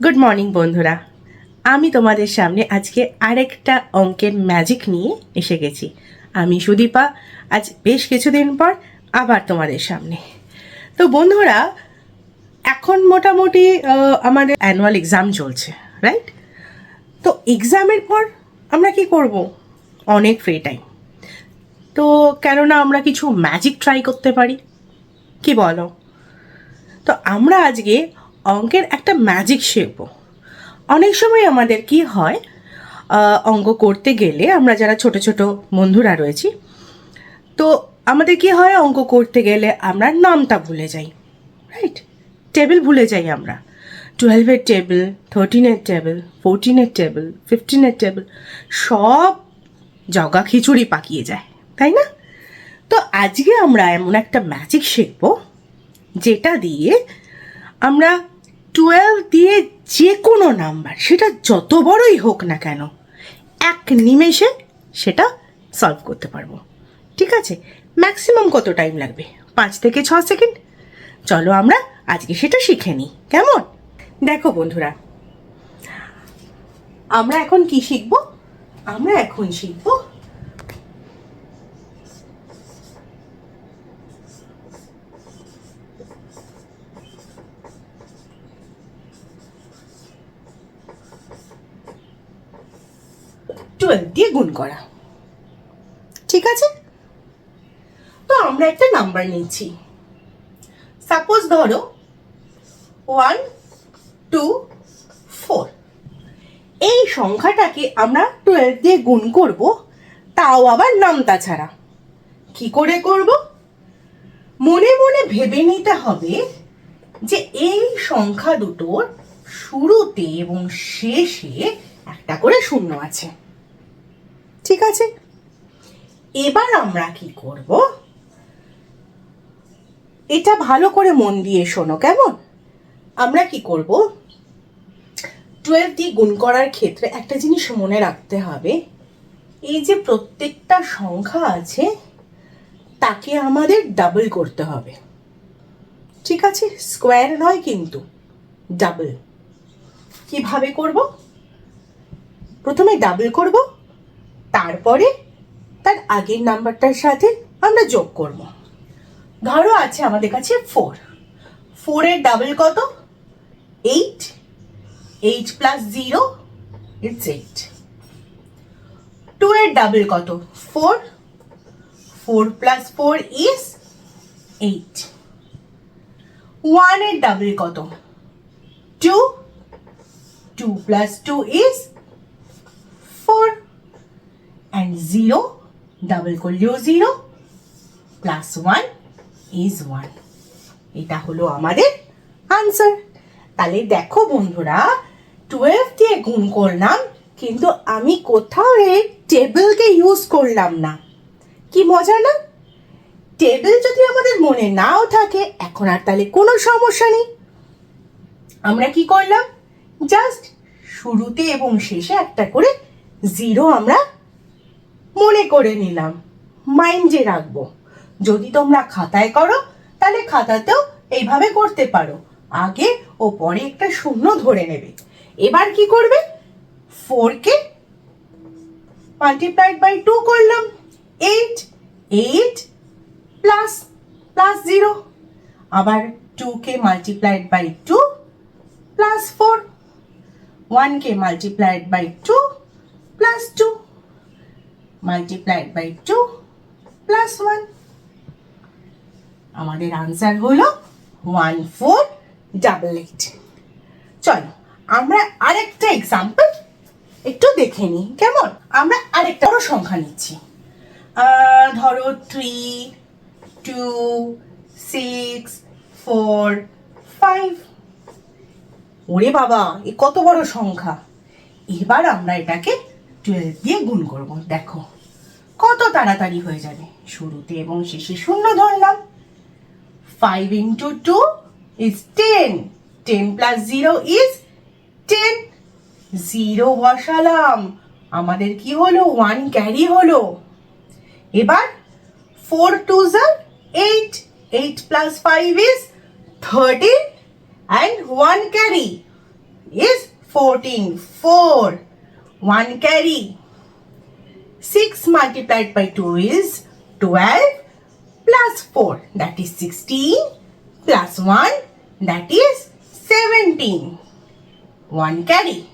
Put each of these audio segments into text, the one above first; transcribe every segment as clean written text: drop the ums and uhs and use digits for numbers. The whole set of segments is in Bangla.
গুড মর্নিং বন্ধুরা, আমি তোমাদের সামনে আজকে আরেকটা অঙ্কের ম্যাজিক নিয়ে এসে গেছি। আমি সুদীপা, আজ বেশ কিছুদিন পর আবার তোমাদের সামনে। তো বন্ধুরা, এখন মোটামুটি আমাদের অ্যানুয়াল এক্সাম চলছে, রাইট? তো এক্সামের পর আমরা কি করব? অনেক ফ্রি টাইম। তো কেননা আমরা কিছু ম্যাজিক ট্রাই করতে পারি, কি বলো? তো আমরা আজকে অঙ্কের একটা ম্যাজিক শিখবো। অনেক সময় আমাদের কি হয়, অঙ্ক করতে গেলে আমরা যারা ছোট ছোট বন্ধুরা রয়েছি, তো আমাদের কি হয়, অঙ্ক করতে গেলে আমরা নামটা ভুলে যাই, রাইট? টেবিল ভুলে যাই আমরা। 12-এর টেবিল, 13-এর টেবিল, 14-এর টেবিল, 15-এর টেবিল, সব জগা খিচুড়ি পাকিয়ে যায়, তাই না? তো আজকে আমরা এমন একটা ম্যাজিক শিখব যেটা দিয়ে আমরা 12 দিয়ে যে কোনো নাম্বার, সেটা যত বড়ই হোক না কেন, এক নিমেষে সেটা সলভ করতে পারবো। ঠিক আছে? ম্যাক্সিমাম কত টাইম লাগবে? 5 থেকে 6 সেকেন্ড। চলো আমরা আজকে সেটা শিখে নিই, কেমন? দেখো বন্ধুরা, আমরা এখন কি শিখব? আমরা এখন শিখব টুয়েলভ দিয়ে গুণ করা। ঠিক আছে? তো আমরা একটা নাম্বার নিচ্ছি। সাপোজ ধরো 1, 2, 4। এই সংখ্যাটাকে আমরা 12 দিয়ে গুণ করব, তাও আবার নামতা ছাড়া। কি করে করব? মনে মনে ভেবে নিতে হবে যে এই সংখ্যা দুটোর শুরুতে এবং শেষে একটা করে শূন্য আছে। ঠিক আছে? এবার আমরা কি করব, এটা ভালো করে মন দিয়ে শোনো, কেমন? আমরা কি করব, 12 দিয়ে গুণ করার ক্ষেত্রে একটা জিনিস মনে রাখতে হবে, এই যে প্রত্যেকটা সংখ্যা আছে তাকে আমাদের ডাবল করতে হবে। ঠিক আছে? স্কোয়ার নয় কিন্তু, ডাবল। কিভাবে করব? প্রথমে ডাবল করব, তারপরে তার আগের নাম্বারটার সাথে আমরা যোগ করব। ধরো আছে আমাদের কাছে 4। 4-এর ডাবল কত? 8। 8 প্লাস 0 ইটস 8। 2-এর ডাবল কত? 4। 4 প্লাস 4 ইজ 8। 1-এর ডাবল কত? 2। 2 প্লাস 2 ইজ 4। and 0 ডাবল করলেও 0 প্লাস 1 ইজ 1। এটা হলো আমাদের আনসার। তাহলে দেখো বন্ধুরা, 12 দিয়ে গুণ করলাম, কিন্তু আমি কোথাও এই টেবিলকে ইউজ করলাম না। কি মজা না? টেবিল যদি আমাদের মনে নাও থাকে, এখন আর তাহলে কোনো সমস্যা নেই। আমরা কি করলাম, জাস্ট শুরুতে এবং শেষে একটা করে 0 আমরা মনে করে নিলাম, মাইন্ডে রাখবো। যদি তোমরা খাতায় করো তাহলে খাতাতেও এইভাবে করতে পারো, আগে ও পরে একটা শূন্য ধরে নেবে। এবার কি করবে, 4-কে মাল্টিপ্লাইড বাই 2 করলাম, 8। 8 প্লাস 0, আবার 2-কে মাল্টিপ্লাইড বাই 2 প্লাস 4। 1-কে multiplied by 2 plus 2 multiplied by 2 plus 1. আমাদের আনসার হলো 1488। চলো আমরা আরেকটা এক্সাম্পল একটু দেখে নিই, কেমন? আমরা আরেকটা বড় সংখ্যা নিচ্ছি। ধরো 3, 2, 6, 4, 5। ওরে বাবা, এ কত বড় সংখ্যা! এবার আমরা এটাকে 12 দিয়ে গুণ করব। দেখো কত তাড়াতাড়ি হয়ে যাবে। শুরুতে এবং শেষে শূন্য ধরলাম। 5 into 2 is 10. 10 plus 0 is 10. 0 বসালাম, আমাদের কি হলো, 1 ক্যারি হলো। এবার 4 2s are 8. 8 plus 5 is 13 and 1 carry. is 14. 4. 1 carry. 6 multiplied by 2 is 12 plus 4, that is 16, plus 1, that is 17. 1 carry.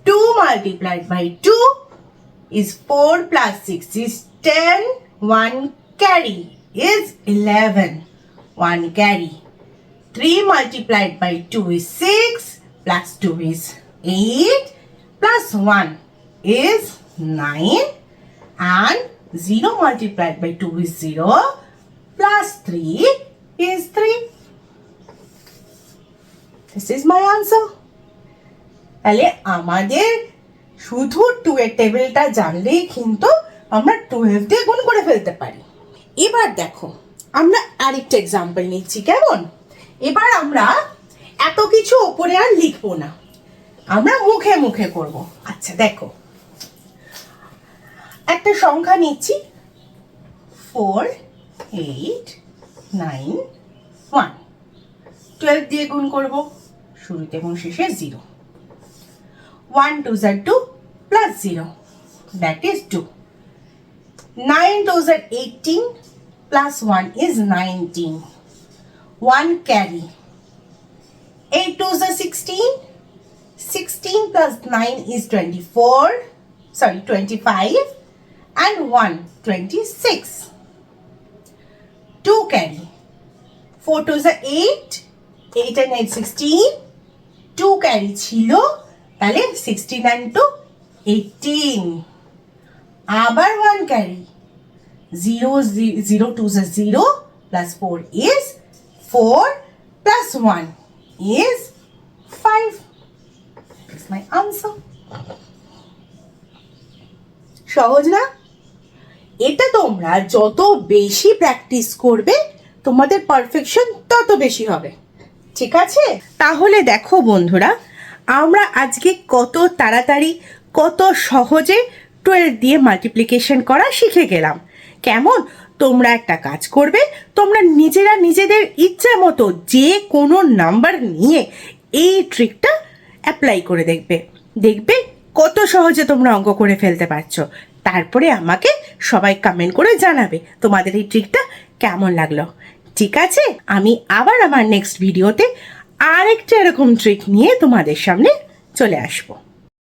2 multiplied by 2 is 4 plus 6 is 10. 1 carry is 11. 1 carry. 3 multiplied by 2 is 6 plus 2 is 8 plus 1 is 9 and 0 multiplied by 2 is 0 plus 3 is 3. This is my answer. তাহলে আমাদের শুধু 2 এর টেবিলটা জানলেই কিন্তু আমরা 12 দিয়ে গুণ করে ফেলতে পারি। এবার দেখো আমরা আরেকটা এক্সাম্পল নিচ্ছি, কেমন? এবার আমরা এত কিছু উপরে আর লিখবো না, আমরা মুখে মুখে করব। আচ্ছা দেখো, একটা সংখ্যা নিচ্ছি 4 8 9 1। 12 দিয়ে গুণ করব, শুরুতে এবং শেষে 0। 1 2s are 2 plus 0, that is 2. 9 2s are 18 plus 1 is 19. 1 carry. 8 2s are 16. 16 plus 9 is 25 and 1 26. 2 carry. 4 2s are 8. 8 and 8 16. 2 carry ছিল, তাহলে 16 and 2 18. আবার 1 carry. 0 2s are 0 plus 4 is 4 plus 1 is 5. That's my answer. সহজ না? এটা তোমরা যত বেশি প্র্যাকটিস করবে তোমাদের পারফেকশন তত বেশি হবে, ঠিক আছে? তাহলে দেখো বন্ধুরা, আমরা আজকে কত তাড়াতাড়ি কত সহজে 12 দিয়ে মাল্টিপ্লিকেশন করা শিখে গেলাম। কেমন? তোমরা একটা কাজ করবে, তোমরা নিজেরা নিজেদের ইচ্ছা মতো যে কোনো নাম্বার নিয়ে এই ট্রিকটা অ্যাপ্লাই করে দেখবে, দেখবে কত সহজে তোমরা অঙ্ক করে ফেলতে পারছো। তারপরে আমাকে সবাই কমেন্ট করে জানাবে তোমাদের এই ট্রিকটা কেমন লাগলো, ঠিক আছে? আমি আবার আমার নেক্সট ভিডিওতে আরেকটা এরকম ট্রিক নিয়ে তোমাদের সামনে চলে আসবো।